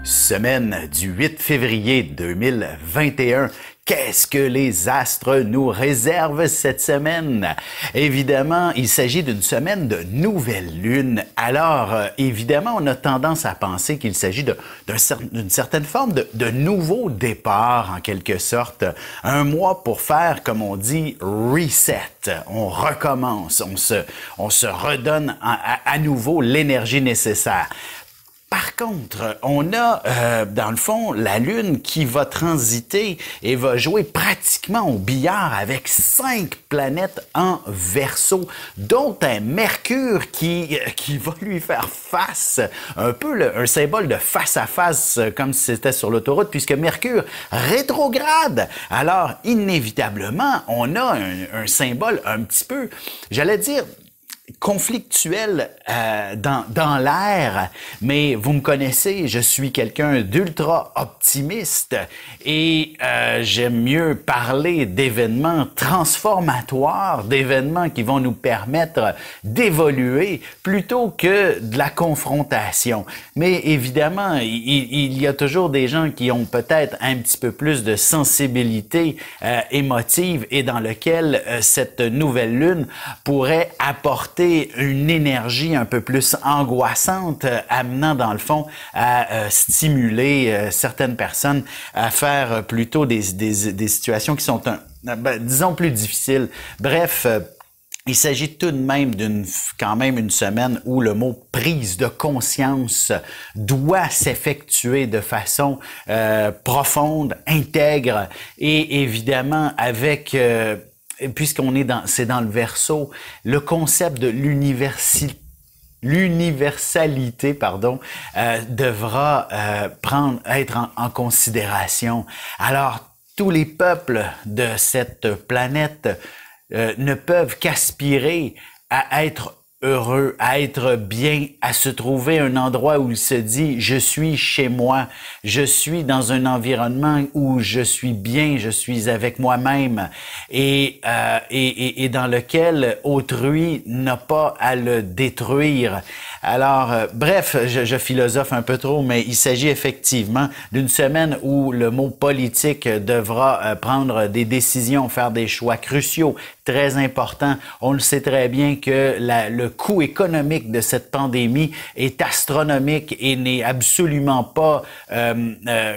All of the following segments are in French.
Semaine du 8 février 2021. Qu'est-ce que les astres nous réservent cette semaine? Évidemment, il s'agit d'une semaine de nouvelle lune. Alors, évidemment, on a tendance à penser qu'il s'agit d'une certaine forme de nouveau départ, en quelque sorte. Un mois pour faire, comme on dit, reset. On recommence, on se redonne à nouveau l'énergie nécessaire. Par contre, on a, dans le fond, la Lune qui va transiter et va jouer pratiquement au billard avec 5 planètes en Verseau, dont un Mercure qui va lui faire face, un peu un symbole de face à face, comme si c'était sur l'autoroute, puisque Mercure rétrograde. Alors, inévitablement, on a un symbole un petit peu, j'allais dire, conflictuel dans l'air, mais vous me connaissez, je suis quelqu'un d'ultra optimiste et j'aime mieux parler d'événements transformatoires, d'événements qui vont nous permettre d'évoluer plutôt que de la confrontation. Mais évidemment, il y a toujours des gens qui ont peut-être un petit peu plus de sensibilité émotive et dans lequel cette nouvelle lune pourrait apporter une énergie un peu plus angoissante, amenant dans le fond à stimuler certaines personnes à faire plutôt des situations qui sont, disons, plus difficiles. Bref, il s'agit tout de même quand même une semaine où le mot prise de conscience doit s'effectuer de façon profonde, intègre et évidemment avec puisqu'on est c'est dans le Verseau, le concept de l'universalité devra être en considération. Alors, tous les peuples de cette planète ne peuvent qu'aspirer à être heureux, à être bien, à se trouver un endroit où il se dit « je suis chez moi, je suis dans un environnement où je suis bien, je suis avec moi-même et dans lequel autrui n'a pas à le détruire ». Alors, bref, je philosophe un peu trop, mais il s'agit effectivement d'une semaine où le mot politique devra prendre des décisions, faire des choix cruciaux, très importants. On le sait très bien que le coût économique de cette pandémie est astronomique et n'est absolument pas,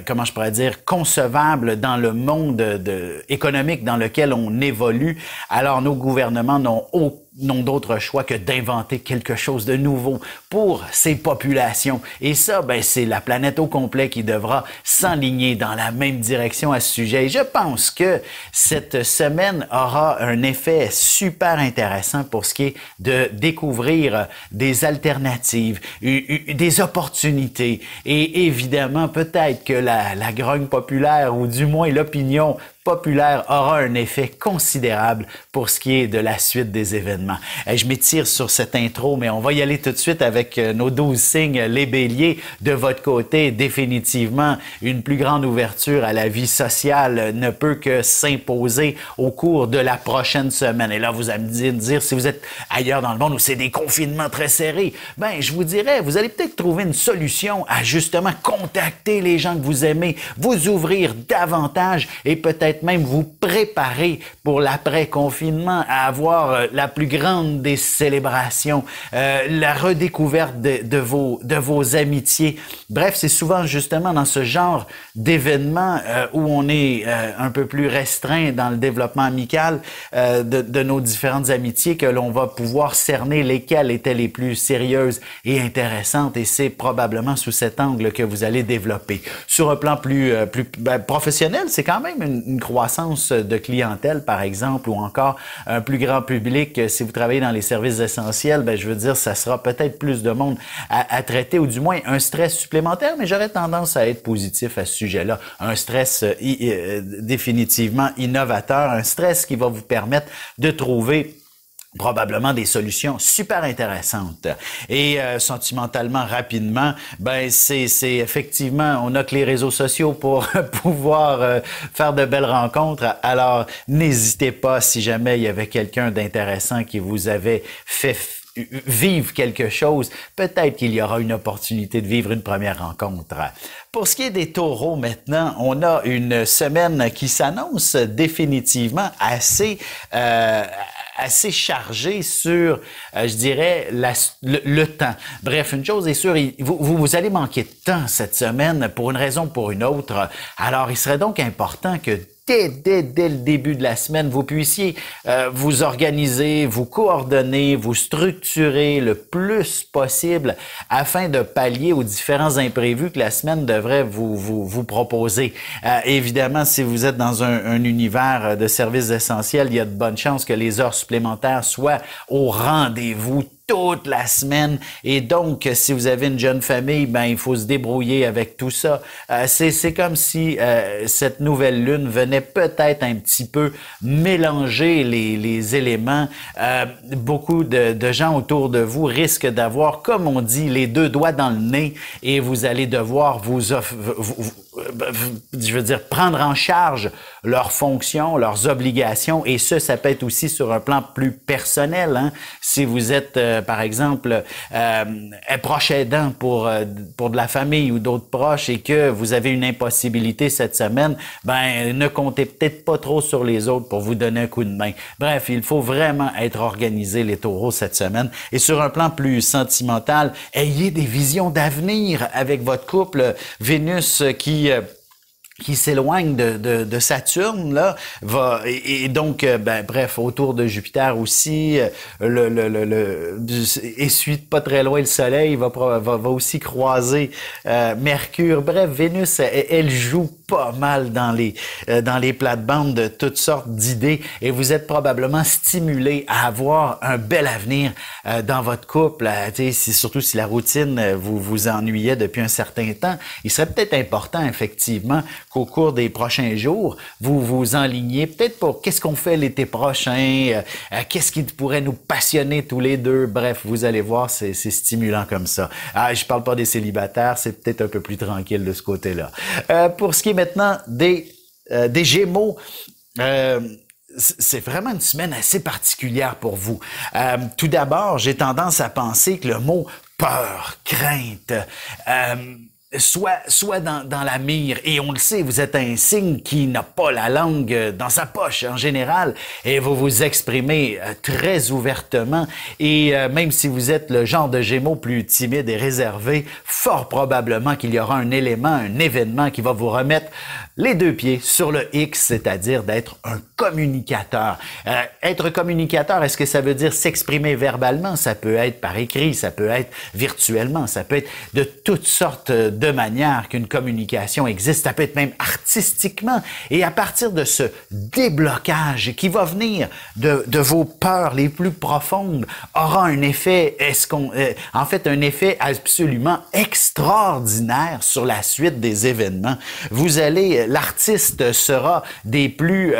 comment je pourrais dire, concevable dans le monde économique dans lequel on évolue. Alors, nos gouvernements n'ont d'autre choix que d'inventer quelque chose de nouveau pour ces populations. Et ça, c'est la planète au complet qui devra s'enligner dans la même direction à ce sujet. Et je pense que cette semaine aura un effet super intéressant pour ce qui est de découvrir des alternatives, des opportunités. Et évidemment, peut-être que la grogne populaire, ou du moins l'opinion populaire aura un effet considérable pour ce qui est de la suite des événements. Je m'étire sur cette intro, mais on va y aller tout de suite avec nos 12 signes, les béliers. De votre côté, définitivement, une plus grande ouverture à la vie sociale ne peut que s'imposer au cours de la prochaine semaine. Et là, vous allez me dire, si vous êtes ailleurs dans le monde où c'est des confinements très serrés, je vous dirais, vous allez peut-être trouver une solution à justement contacter les gens que vous aimez, vous ouvrir davantage et peut-être même vous préparer pour l'après-confinement, à avoir la plus grande des célébrations, la redécouverte de vos amitiés. Bref, c'est souvent justement dans ce genre d'événements où on est un peu plus restreint dans le développement amical de nos différentes amitiés que l'on va pouvoir cerner lesquelles étaient les plus sérieuses et intéressantes, et c'est probablement sous cet angle que vous allez développer. Sur un plan plus professionnel, c'est quand même une croissance de clientèle, par exemple, ou encore un plus grand public. Si vous travaillez dans les services essentiels, je veux dire, ça sera peut-être plus de monde à traiter, ou du moins un stress supplémentaire, mais j'aurais tendance à être positif à ce sujet-là. Un stress définitivement innovateur, un stress qui va vous permettre de trouver probablement des solutions super intéressantes. Et sentimentalement, rapidement, c'est effectivement, on a que les réseaux sociaux pour pouvoir faire de belles rencontres. Alors, n'hésitez pas, si jamais il y avait quelqu'un d'intéressant qui vous avait fait vivre quelque chose, peut-être qu'il y aura une opportunité de vivre une première rencontre. Pour ce qui est des taureaux maintenant, on a une semaine qui s'annonce définitivement assez chargée sur, je dirais, le temps. Bref, une chose est sûre, vous allez manquer de temps cette semaine pour une raison ou pour une autre. Alors, il serait donc important que dès le début de la semaine, vous puissiez vous organiser, vous coordonner, vous structurer le plus possible afin de pallier aux différents imprévus que la semaine devrait vous proposer. Évidemment, si vous êtes dans un univers de services essentiels, il y a de bonnes chances que les heures supplémentaires soient au rendez-vous toute la semaine. Et donc, si vous avez une jeune famille, ben il faut se débrouiller avec tout ça. C'est comme si cette nouvelle lune venait peut-être un petit peu mélanger les éléments. Beaucoup de gens autour de vous risquent d'avoir, comme on dit, les deux doigts dans le nez et vous allez devoir prendre en charge leurs fonctions, leurs obligations, et ça peut être aussi sur un plan plus personnel. Hein? Si vous êtes, par exemple, proche aidant pour de la famille ou d'autres proches et que vous avez une impossibilité cette semaine, ben ne comptez peut-être pas trop sur les autres pour vous donner un coup de main. Bref, il faut vraiment être organisé, les taureaux, cette semaine. Et sur un plan plus sentimental, ayez des visions d'avenir avec votre couple. Vénus qui s'éloigne de Saturne, là, et donc, bref, autour de Jupiter aussi, essuie pas très loin le Soleil, va aussi croiser Mercure. Bref, Vénus, elle joue pas mal dans les plates-bandes de toutes sortes d'idées et vous êtes probablement stimulé à avoir un bel avenir dans votre couple. Surtout si la routine vous ennuyait depuis un certain temps, il serait peut-être important, effectivement, qu'au cours des prochains jours, vous vous enligniez peut-être pour qu'est-ce qu'on fait l'été prochain, qu'est-ce qui pourrait nous passionner tous les deux. Bref, vous allez voir, c'est stimulant comme ça. Je parle pas des célibataires, c'est peut-être un peu plus tranquille de ce côté-là. Pour ce qui est maintenant des Gémeaux, c'est vraiment une semaine assez particulière pour vous. Tout d'abord, j'ai tendance à penser que le mot peur, crainte, soit dans la mire, et on le sait, vous êtes un signe qui n'a pas la langue dans sa poche en général, et vous vous exprimez très ouvertement, et même si vous êtes le genre de Gémeaux plus timide et réservé, fort probablement qu'il y aura un événement qui va vous remettre les deux pieds sur le X, c'est-à-dire d'être un communicateur. Être communicateur, est-ce que ça veut dire s'exprimer verbalement? Ça peut être par écrit, ça peut être virtuellement, ça peut être de toutes sortes de manières qu'une communication existe, ça peut être même artistiquement. Et à partir de ce déblocage qui va venir de vos peurs les plus profondes, aura un effet, un effet absolument extraordinaire sur la suite des événements. L'artiste sera des plus,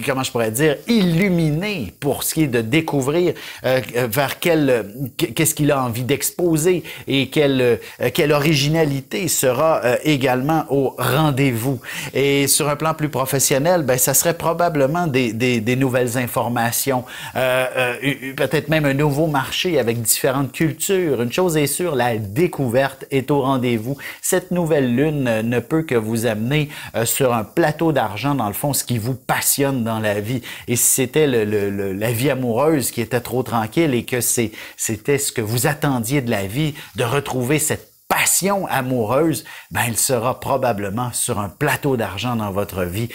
comment je pourrais dire, illuminé pour ce qui est de découvrir vers qu'est-ce qu'il a envie d'exposer et quelle originalité sera également au rendez-vous. Et sur un plan plus professionnel, ça serait probablement des nouvelles informations, peut-être même un nouveau marché avec différentes cultures. Une chose est sûre, la découverte est au rendez-vous. Cette nouvelle lune ne peut que vous amener sur un plateau d'argent, dans le fond, ce qui vous passionne dans la vie. Et si c'était la vie amoureuse qui était trop tranquille et que c'était ce que vous attendiez de la vie, de retrouver cette passion amoureuse, il sera probablement sur un plateau d'argent dans votre vie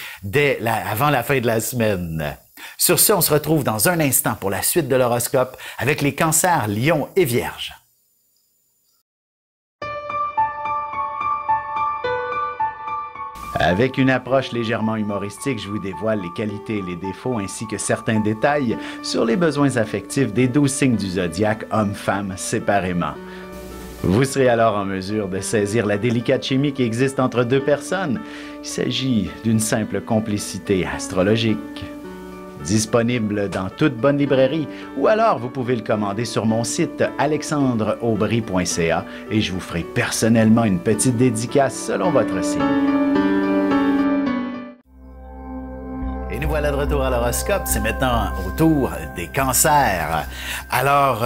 avant la fin de la semaine. Sur ce, on se retrouve dans un instant pour la suite de l'horoscope avec les cancers, lions et vierges. Avec une approche légèrement humoristique, je vous dévoile les qualités et les défauts ainsi que certains détails sur les besoins affectifs des 12 signes du zodiaque, hommes-femmes séparément. Vous serez alors en mesure de saisir la délicate chimie qui existe entre deux personnes. Il s'agit d'une simple complicité astrologique. Disponible dans toute bonne librairie ou alors vous pouvez le commander sur mon site alexandreaubry.ca et je vous ferai personnellement une petite dédicace selon votre signe. voilà de retour à l'horoscope. C'est maintenant au tour des cancers. Alors,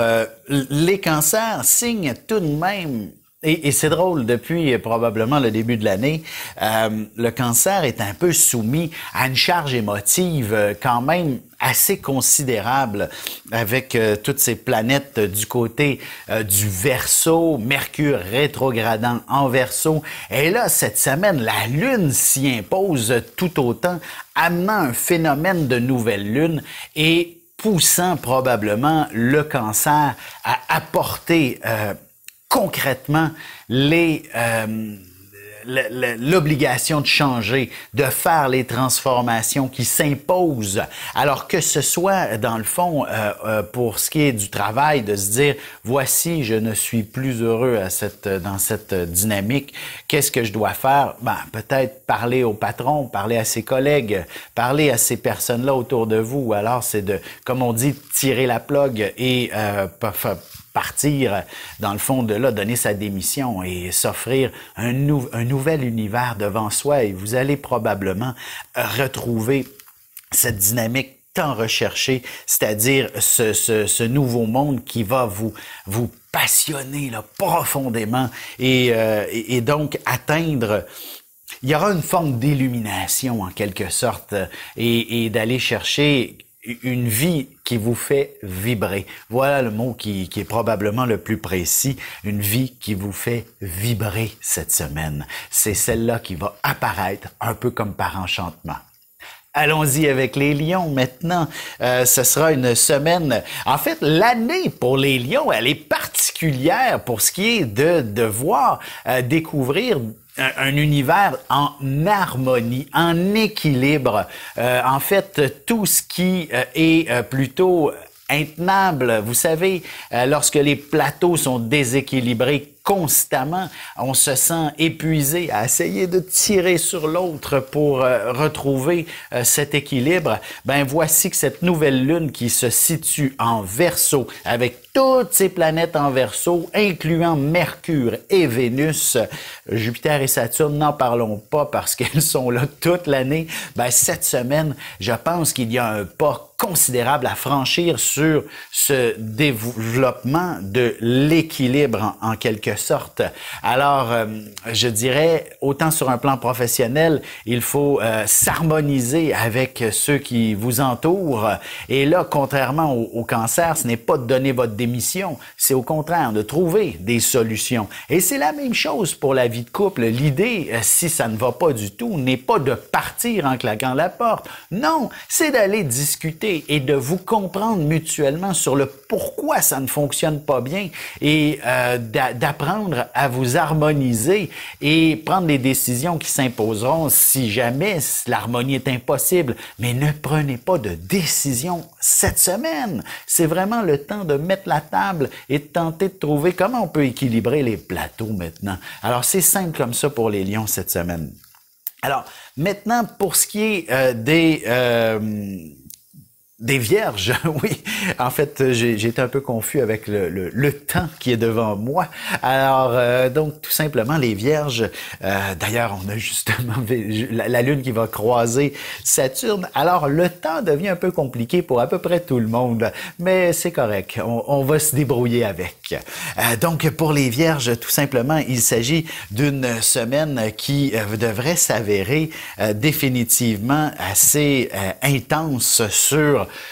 les cancers signent tout de même, et c'est drôle, depuis probablement le début de l'année, le cancer est un peu soumis à une charge émotive quand même assez considérable avec toutes ces planètes du côté du Verseau, Mercure rétrogradant en Verseau. Et là, cette semaine, la Lune s'y impose tout autant, amenant un phénomène de nouvelle Lune et poussant probablement le cancer à apporter concrètement l'obligation de changer, de faire les transformations qui s'imposent. Alors que ce soit, dans le fond, pour ce qui est du travail, de se dire, voici, je ne suis plus heureux dans cette dynamique, qu'est-ce que je dois faire? Ben, peut-être parler au patron, parler à ses collègues, parler à ces personnes-là autour de vous. Alors, c'est de, comme on dit, tirer la plug et partir, dans le fond de là, donner sa démission et s'offrir un nouvel univers devant soi, et vous allez probablement retrouver cette dynamique tant recherchée, c'est-à-dire ce nouveau monde qui va vous passionner là, profondément et donc atteindre. Il y aura une forme d'illumination en quelque sorte et d'aller chercher une vie qui vous fait vibrer. Voilà le mot qui est probablement le plus précis. Une vie qui vous fait vibrer cette semaine. C'est celle-là qui va apparaître un peu comme par enchantement. Allons-y avec les lions maintenant. Ce sera une semaine... En fait, l'année pour les lions, elle est particulière pour ce qui est de devoir découvrir un univers en harmonie, en équilibre. En fait, tout ce qui est plutôt intenable, vous savez, lorsque les plateaux sont déséquilibrés constamment, on se sent épuisé à essayer de tirer sur l'autre pour retrouver cet équilibre. Ben voici que cette nouvelle lune qui se situe en Verseau, avec toutes ces planètes en Verseau, incluant Mercure et Vénus, Jupiter et Saturne, n'en parlons pas parce qu'elles sont là toute l'année. Ben cette semaine, je pense qu'il y a un pas considérable à franchir sur ce développement de l'équilibre en quelque sorte. Alors, je dirais, autant sur un plan professionnel, il faut s'harmoniser avec ceux qui vous entourent. Et là, contrairement au cancer, ce n'est pas de donner votre démission, c'est au contraire de trouver des solutions. Et c'est la même chose pour la vie de couple. L'idée, si ça ne va pas du tout, n'est pas de partir en claquant la porte. Non, c'est d'aller discuter et de vous comprendre mutuellement sur le pourquoi ça ne fonctionne pas bien et d'apprendre à vous harmoniser et prendre les décisions qui s'imposeront si jamais l'harmonie est impossible. Mais ne prenez pas de décision cette semaine. C'est vraiment le temps de mettre la table et de tenter de trouver comment on peut équilibrer les plateaux maintenant. Alors, c'est simple comme ça pour les lions cette semaine. Alors, maintenant, pour ce qui est des vierges, oui. En fait, j'ai été un peu confus avec le temps qui est devant moi. Alors, donc, tout simplement, les vierges, d'ailleurs, on a justement la Lune qui va croiser Saturne. Alors, le temps devient un peu compliqué pour à peu près tout le monde, mais c'est correct. On va se débrouiller avec. Donc, pour les vierges, tout simplement, il s'agit d'une semaine qui devrait s'avérer définitivement assez intense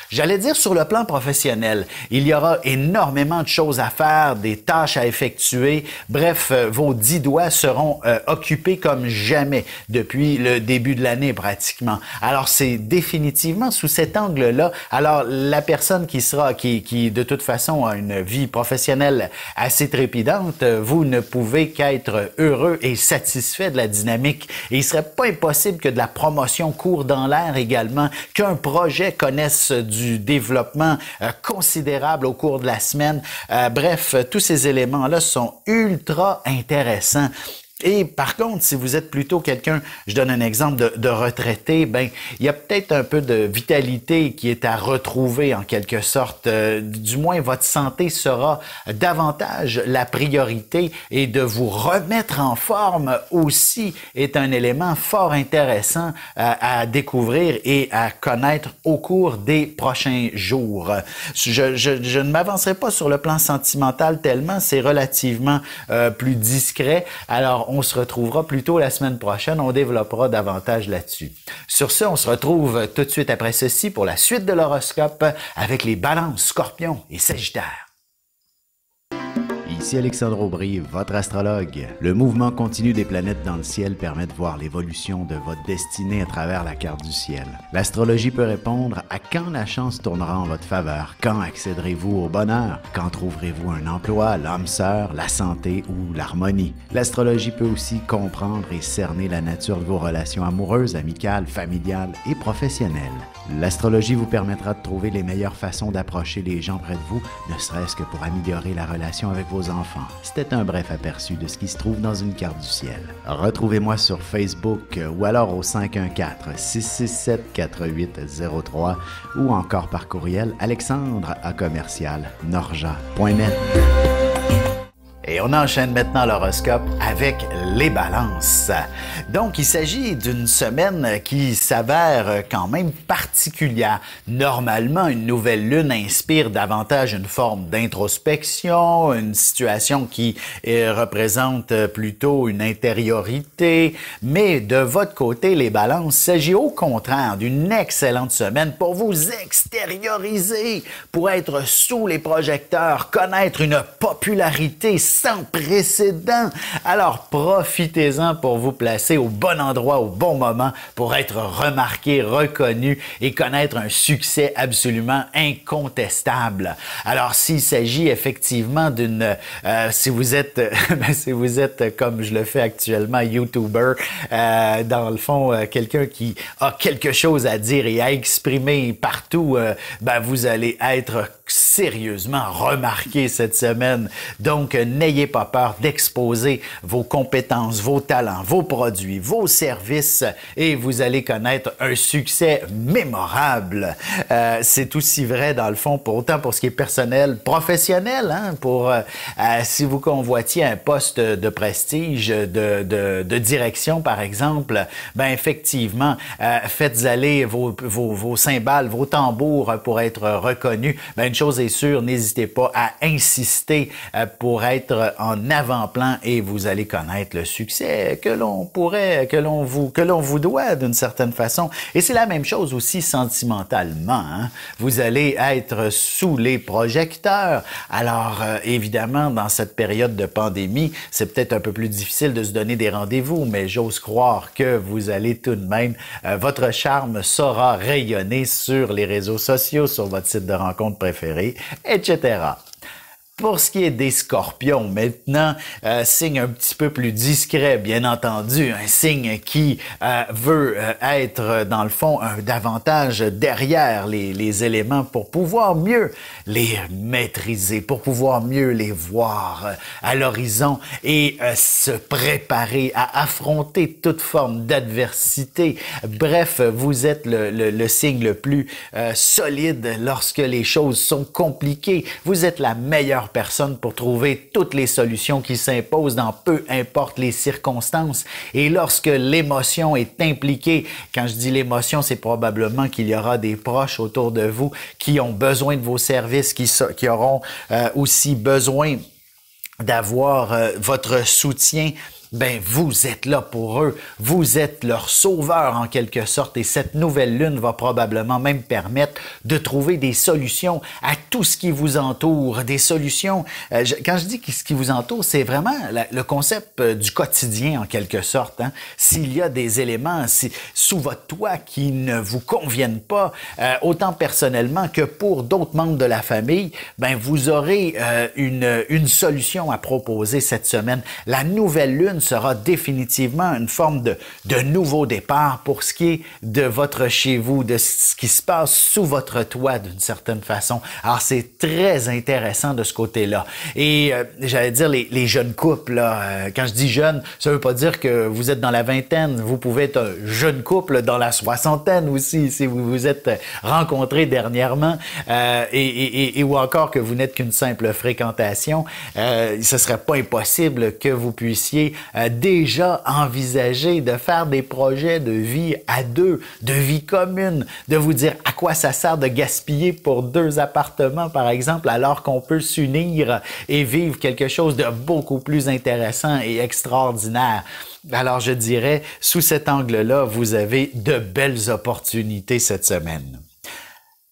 j'allais dire sur le plan professionnel. Il y aura énormément de choses à faire, des tâches à effectuer. Bref, vos 10 doigts seront occupés comme jamais depuis le début de l'année pratiquement. Alors, c'est définitivement sous cet angle-là. Alors, la personne qui de toute façon a une vie professionnelle assez trépidante, vous ne pouvez qu'être heureux et satisfait de la dynamique. Et il serait pas impossible que de la promotion court dans l'air également, qu'un projet connaisse du développement considérable au cours de la semaine. Bref, tous ces éléments-là sont ultra intéressants. Et par contre, si vous êtes plutôt quelqu'un, je donne un exemple de retraité, ben il y a peut-être un peu de vitalité qui est à retrouver en quelque sorte. Du moins, votre santé sera davantage la priorité et de vous remettre en forme aussi est un élément fort intéressant à découvrir et à connaître au cours des prochains jours. Je ne m'avancerai pas sur le plan sentimental tellement, c'est relativement plus discret. Alors, on se retrouvera plutôt la semaine prochaine. On développera davantage là-dessus. Sur ce, on se retrouve tout de suite après ceci pour la suite de l'horoscope avec les balances, scorpions et sagittaires. Ici Alexandre Aubry, votre astrologue. Le mouvement continu des planètes dans le ciel permet de voir l'évolution de votre destinée à travers la carte du ciel. L'astrologie peut répondre à quand la chance tournera en votre faveur, quand accéderez-vous au bonheur, quand trouverez-vous un emploi, l'âme sœur, la santé ou l'harmonie. L'astrologie peut aussi comprendre et cerner la nature de vos relations amoureuses, amicales, familiales et professionnelles. L'astrologie vous permettra de trouver les meilleures façons d'approcher les gens près de vous, ne serait-ce que pour améliorer la relation avec vos enfants. C'était un bref aperçu de ce qui se trouve dans une carte du ciel. Retrouvez-moi sur Facebook ou alors au 514-667-4803 ou encore par courriel alexandre@norja.net. Et on enchaîne maintenant l'horoscope avec les balances. Donc, il s'agit d'une semaine qui s'avère quand même particulière. Normalement, une nouvelle lune inspire davantage une forme d'introspection, une situation qui représente plutôt une intériorité. Mais de votre côté, les balances, il s'agit au contraire d'une excellente semaine pour vous extérioriser, pour être sous les projecteurs, connaître une popularité sans précédent. Alors, profitez-en pour vous placer au bon endroit, au bon moment, pour être remarqué, reconnu et connaître un succès absolument incontestable. Alors, s'il s'agit effectivement d'une... si vous êtes comme je le fais actuellement, YouTuber, dans le fond, quelqu'un qui a quelque chose à dire et à exprimer partout, vous allez être sérieusement remarqué cette semaine. Donc, n'ayez pas peur d'exposer vos compétences, vos talents, vos produits, vos services et vous allez connaître un succès mémorable. C'est aussi vrai dans le fond, autant pour ce qui est personnel, professionnel, hein, pour si vous convoitiez un poste de prestige, de direction par exemple, ben effectivement, faites aller vos cymbales, vos tambours pour être reconnus. Ben, une chose est sûre, n'hésitez pas à insister pour être en avant-plan et vous allez connaître le succès que l'on vous doit d'une certaine façon. Et c'est la même chose aussi sentimentalement, hein? Vous allez être sous les projecteurs. Alors, évidemment, dans cette période de pandémie, c'est peut-être un peu plus difficile de se donner des rendez-vous, mais j'ose croire que vous allez tout de même, votre charme saura rayonner sur les réseaux sociaux, sur votre site de rencontre préféré, etc. Pour ce qui est des scorpions, maintenant, signe un petit peu plus discret, bien entendu, un signe qui veut être, dans le fond, davantage derrière les éléments pour pouvoir mieux les maîtriser, pour pouvoir mieux les voir à l'horizon et se préparer à affronter toute forme d'adversité. Bref, vous êtes le signe le plus solide lorsque les choses sont compliquées. Vous êtes la meilleure personne pour trouver toutes les solutions qui s'imposent dans peu importe les circonstances. Et lorsque l'émotion est impliquée, quand je dis l'émotion, c'est probablement qu'il y aura des proches autour de vous qui ont besoin de vos services, qui auront aussi besoin d'avoir votre soutien. Ben, vous êtes là pour eux. Vous êtes leur sauveur en quelque sorte et cette nouvelle lune va probablement même permettre de trouver des solutions à tout ce qui vous entoure. Des solutions, quand je dis ce qui vous entoure, c'est vraiment le concept du quotidien en quelque sorte, hein. S'il y a des éléments sous votre toit qui ne vous conviennent pas, autant personnellement que pour d'autres membres de la famille, ben, vous aurez une solution à proposer cette semaine. La nouvelle lune lune sera définitivement une forme de nouveau départ pour ce qui est de votre chez vous, de ce qui se passe sous votre toit d'une certaine façon. Alors, c'est très intéressant de ce côté-là. Et j'allais dire, les jeunes couples, là, quand je dis jeune, ça veut pas dire que vous êtes dans la vingtaine. Vous pouvez être un jeune couple dans la soixantaine aussi, si vous vous êtes rencontrés dernièrement, ou encore que vous n'êtes qu'une simple fréquentation. Ce serait pas impossible que vous puissiez déjà envisager de faire des projets de vie à deux, de vie commune, de vous dire à quoi ça sert de gaspiller pour 2 appartements, par exemple, alors qu'on peut s'unir et vivre quelque chose de beaucoup plus intéressant et extraordinaire. Alors, je dirais, sous cet angle-là, vous avez de belles opportunités cette semaine.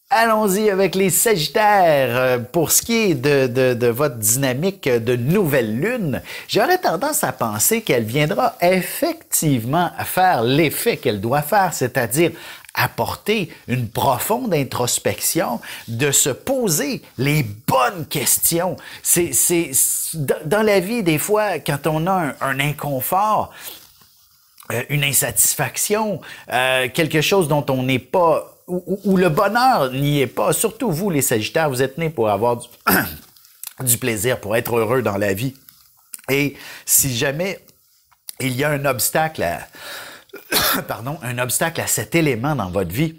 Allons-y avec les Sagittaires. Pour ce qui est de votre dynamique de nouvelle lune, j'aurais tendance à penser qu'elle viendra effectivement faire l'effet qu'elle doit faire, c'est-à-dire apporter une profonde introspection, de se poser les bonnes questions. Dans la vie, des fois, quand on a un inconfort, une insatisfaction, quelque chose dont on n'est pas où le bonheur n'y est pas, surtout vous les Sagittaires, vous êtes nés pour avoir du plaisir, pour être heureux dans la vie. Et si jamais il y a un obstacle à cet élément dans votre vie,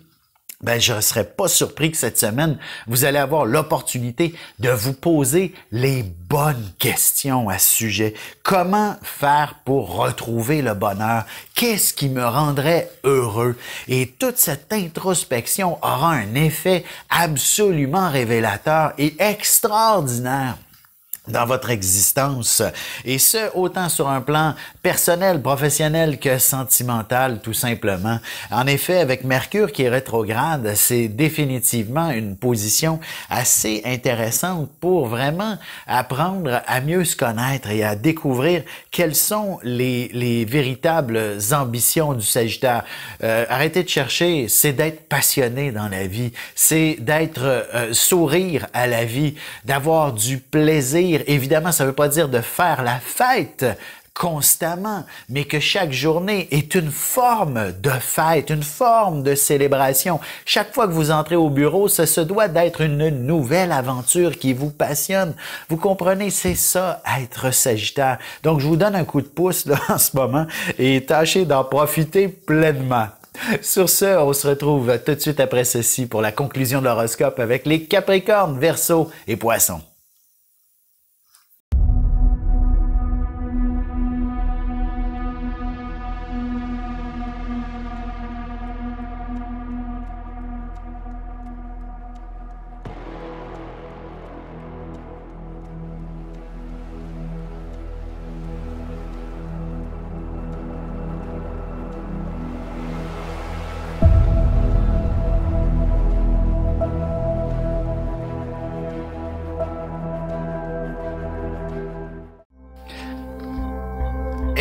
ben, je ne serais pas surpris que cette semaine, vous allez avoir l'opportunité de vous poser les bonnes questions à ce sujet. Comment faire pour retrouver le bonheur? Qu'est-ce qui me rendrait heureux? Et toute cette introspection aura un effet absolument révélateur et extraordinaire dans votre existence, et ce, autant sur un plan personnel, professionnel que sentimental, tout simplement. En effet, avec Mercure qui est rétrograde, c'est définitivement une position assez intéressante pour vraiment apprendre à mieux se connaître et à découvrir quelles sont les véritables ambitions du Sagittaire. Arrêtez de chercher, c'est d'être passionné dans la vie, c'est d'être sourire à la vie, d'avoir du plaisir. Évidemment, ça ne veut pas dire de faire la fête constamment, mais que chaque journée est une forme de fête, une forme de célébration. Chaque fois que vous entrez au bureau, ça se doit d'être une nouvelle aventure qui vous passionne. Vous comprenez, c'est ça, être Sagittaire. Donc, je vous donne un coup de pouce là, en ce moment et tâchez d'en profiter pleinement. Sur ce, on se retrouve tout de suite après ceci pour la conclusion de l'horoscope avec les Capricornes, Verseaux et Poissons.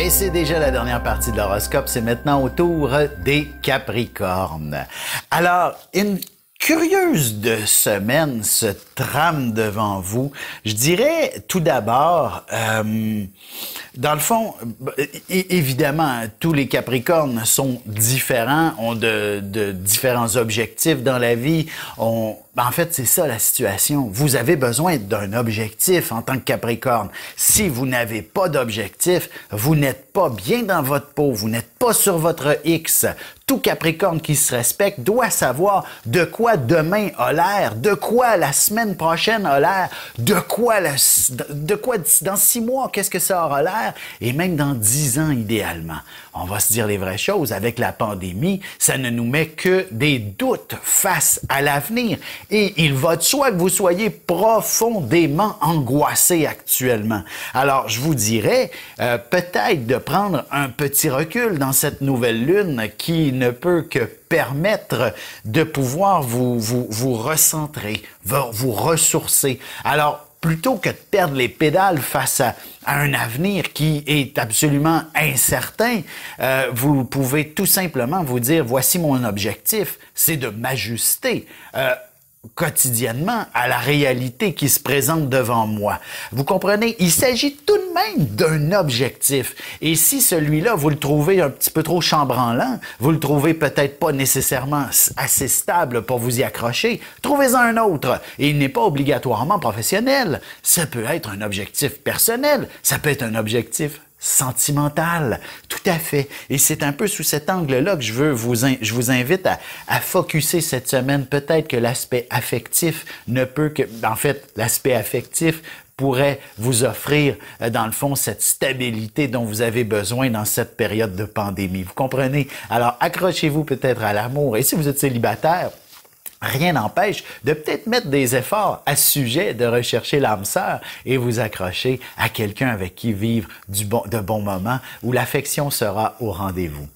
Et c'est déjà la dernière partie de l'horoscope, c'est maintenant au tour des Capricornes. Alors, une curieuse de semaine se trame devant vous. Je dirais tout d'abord, dans le fond, évidemment, tous les Capricornes sont différents, ont de différents objectifs dans la vie, en fait, c'est ça la situation. Vous avez besoin d'un objectif en tant que Capricorne. Si vous n'avez pas d'objectif, vous n'êtes pas bien dans votre peau, vous n'êtes pas sur votre X. Tout Capricorne qui se respecte doit savoir de quoi demain a l'air, de quoi la semaine prochaine a l'air, de quoi dans 6 mois, qu'est-ce que ça aura l'air, et même dans 10 ans idéalement. On va se dire les vraies choses. Avec la pandémie, ça ne nous met que des doutes face à l'avenir. Et il va de soi que vous soyez profondément angoissé actuellement. Alors, je vous dirais peut-être de prendre un petit recul dans cette nouvelle lune qui ne peut que permettre de pouvoir vous recentrer, vous ressourcer. Alors, plutôt que de perdre les pédales face à un avenir qui est absolument incertain, vous pouvez tout simplement vous dire, voici mon objectif, c'est de m'ajuster. quotidiennement à la réalité qui se présente devant moi. Vous comprenez? Il s'agit tout de même d'un objectif. Et si celui-là, vous le trouvez un petit peu trop chambranlant, vous le trouvez peut-être pas nécessairement assez stable pour vous y accrocher, trouvez-en un autre. Et il n'est pas obligatoirement professionnel. Ça peut être un objectif personnel. Ça peut être un objectif sentimental, tout à fait. Et c'est un peu sous cet angle-là que je vous invite à focusser cette semaine. Peut-être que l'aspect affectif ne peut que, en fait, l'aspect affectif pourrait vous offrir, dans le fond, cette stabilité dont vous avez besoin dans cette période de pandémie. Vous comprenez? Alors, accrochez-vous peut-être à l'amour. Et si vous êtes célibataire, rien n'empêche de peut-être mettre des efforts à ce sujet, de rechercher l'âme sœur et vous accrocher à quelqu'un avec qui vivre de bons moments où l'affection sera au rendez-vous.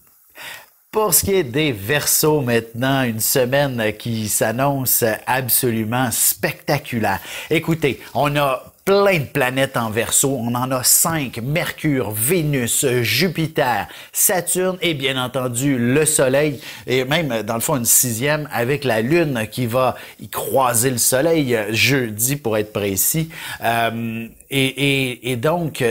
Pour ce qui est des Verseaux maintenant, une semaine qui s'annonce absolument spectaculaire. Écoutez, on a plein de planètes en Verseau. On en a 5. Mercure, Vénus, Jupiter, Saturne et bien entendu le Soleil. Et même, dans le fond, une 6e avec la Lune qui va y croiser le Soleil jeudi pour être précis. Et donc,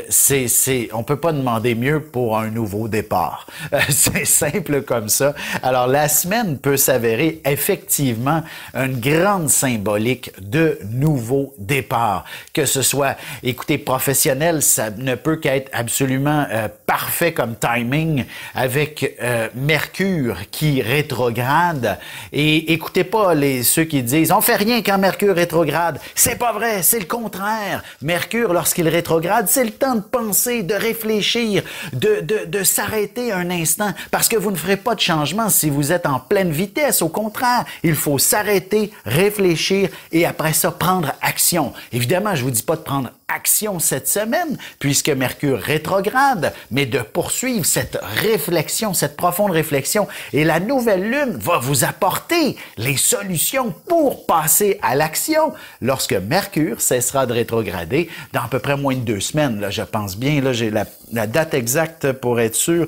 on peut pas demander mieux pour un nouveau départ. C'est simple comme ça. Alors, la semaine peut s'avérer effectivement une grande symbolique de nouveau départ. Que ce soit, écoutez, professionnel, ça ne peut qu'être absolument parfait comme timing avec Mercure qui rétrograde. Et écoutez pas ceux qui disent « on fait rien quand Mercure rétrograde ». C'est pas vrai, c'est le contraire. Mercure, lorsqu'il rétrograde, c'est le temps de penser, de réfléchir, de s'arrêter un instant, parce que vous ne ferez pas de changement si vous êtes en pleine vitesse. Au contraire, il faut s'arrêter, réfléchir et après ça, prendre action. Évidemment, je vous dis pas de prendre action cette semaine, puisque Mercure rétrograde, mais de poursuivre cette réflexion, cette profonde réflexion. Et la nouvelle lune va vous apporter les solutions pour passer à l'action lorsque Mercure cessera de rétrograder dans à peu près moins de 2 semaines. Là, je pense bien, là, j'ai la date exacte pour être sûr.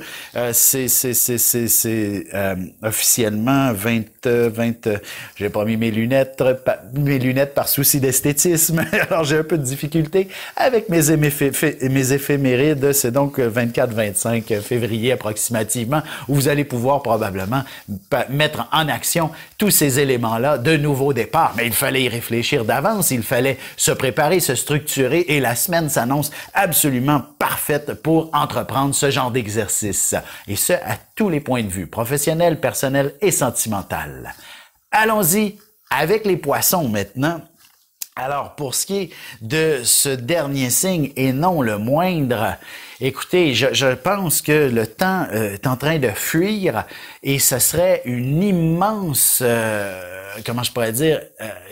C'est officiellement 20, j'ai pas mis mes lunettes par souci d'esthétisme. Alors, j'ai un peu de difficulté avec mes éphémérides. C'est donc 24-25 février approximativement où vous allez pouvoir probablement mettre en action tous ces éléments-là de nouveau départ. Mais il fallait y réfléchir d'avance, il fallait se préparer, se structurer et la semaine s'annonce absolument parfaite pour entreprendre ce genre d'exercice. Et ce, à tous les points de vue, professionnel, personnel et sentimental. Allons-y avec les poissons maintenant. Alors, pour ce qui est de ce dernier signe, et non le moindre, écoutez, je pense que le temps est en train de fuir et ce serait une immense, comment je pourrais dire,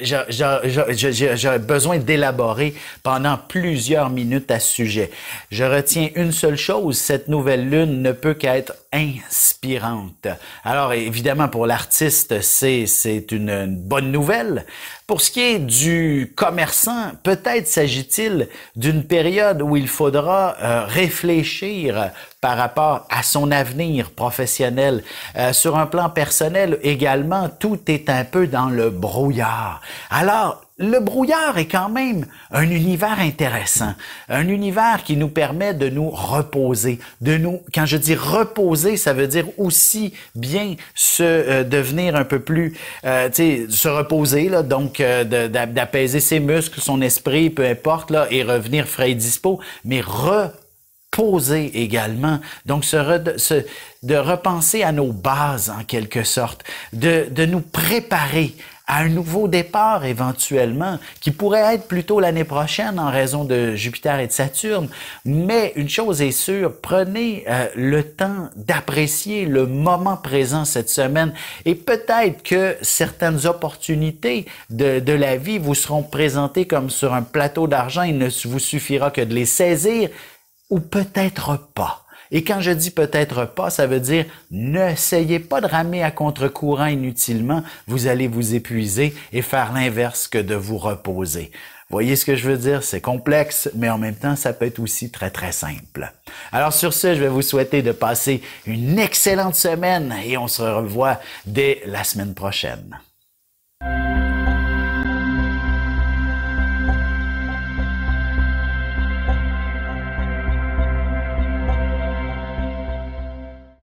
j'ai besoin d'élaborer pendant plusieurs minutes à ce sujet. Je retiens une seule chose, cette nouvelle lune ne peut qu'être inspirante. Alors, évidemment, pour l'artiste, c'est une bonne nouvelle. Pour ce qui est du commerçant, peut-être s'agit-il d'une période où il faudra réfléchir par rapport à son avenir professionnel. Sur un plan personnel également, tout est un peu dans le brouillard. Alors, le brouillard est quand même un univers intéressant, un univers qui nous permet de nous reposer, quand je dis reposer, ça veut dire aussi bien devenir un peu plus, se reposer, là, donc d'apaiser ses muscles, son esprit, peu importe, là, et revenir frais et dispo, mais reposer également, donc de repenser à nos bases en quelque sorte, de nous préparer à un nouveau départ éventuellement, qui pourrait être plutôt l'année prochaine en raison de Jupiter et de Saturne. Mais une chose est sûre, prenez le temps d'apprécier le moment présent cette semaine et peut-être que certaines opportunités de la vie vous seront présentées comme sur un plateau d'argent. Il ne vous suffira que de les saisir ou peut-être pas. Et quand je dis peut-être pas, ça veut dire n'essayez pas de ramer à contre-courant inutilement. Vous allez vous épuiser et faire l'inverse que de vous reposer. Voyez ce que je veux dire? C'est complexe, mais en même temps, ça peut être aussi très, très simple. Alors sur ce, je vais vous souhaiter de passer une excellente semaine et on se revoit dès la semaine prochaine.